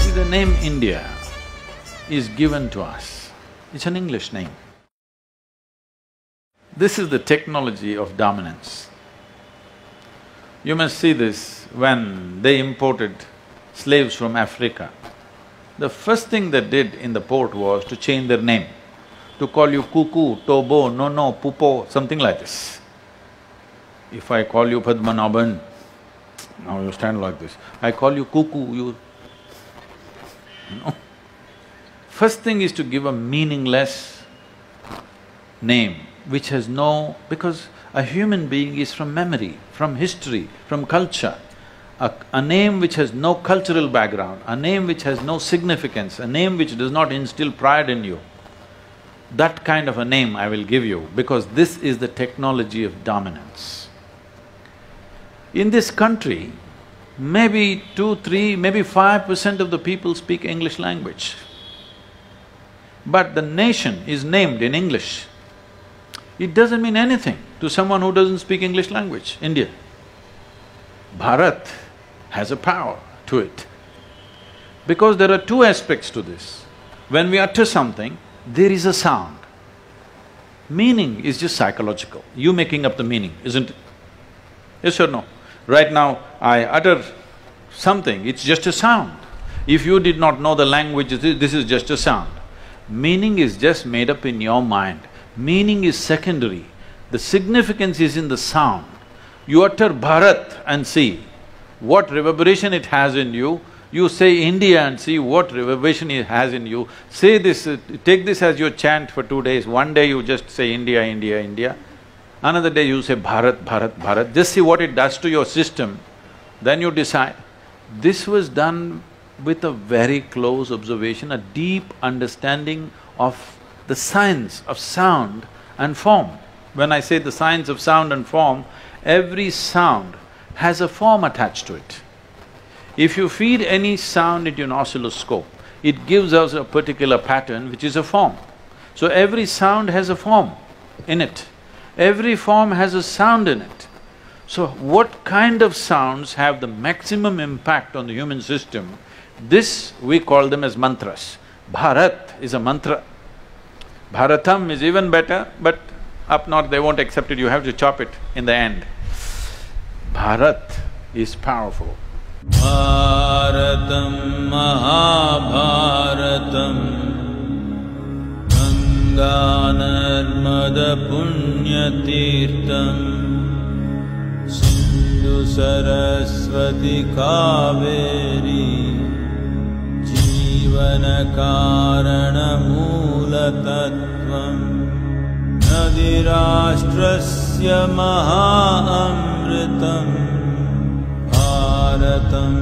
See, the name India is given to us. It's an English name. This is the technology of dominance. You must see this when they imported slaves from Africa. The first thing they did in the port was to change their name, to call you Cuckoo, Tobo, Nono, Pupo, something like this. If I call you Padmanabhan, now you stand like this. I call you Cuckoo, you know. First thing is to give a meaningless name which has no… because a human being is from memory, from history, from culture. A name which has no cultural background, a name which has no significance, a name which does not instill pride in you, that kind of a name I will give you because this is the technology of dominance. In this country, maybe 2, 3, maybe 5% of the people speak English language. But the nation is named in English. It doesn't mean anything to someone who doesn't speak English language, India. Bharat has a power to it. Because there are two aspects to this. When we utter something, there is a sound. Meaning is just psychological, you making up the meaning, isn't it? Yes or no? Right now, I utter something, it's just a sound. If you did not know the language, this is just a sound. Meaning is just made up in your mind. Meaning is secondary. The significance is in the sound. You utter Bharat and see what reverberation it has in you. You say India and see what reverberation it has in you. Say this… take this as your chant for 2 days. One day you just say India, India, India. Another day you say Bharat, Bharat, Bharat. Just see what it does to your system. Then you decide. This was done with a very close observation, a deep understanding of the science of sound and form. When I say the science of sound and form, every sound has a form attached to it. If you feed any sound into an oscilloscope, it gives us a particular pattern which is a form. So every sound has a form in it. Every form has a sound in it. So what kind of sounds have the maximum impact on the human system? This we call them as mantras. Bharat is a mantra. Bharatam is even better, but up north they won't accept it, you have to chop it in the end. Bharat is powerful. Bharatam Mahabharatam Ganga Narmada Punyatirtham Sindhu Saraswati Kaveri Jivana Karana Mula Tattvam Nadirashtrasya Maha Amritam Bharatam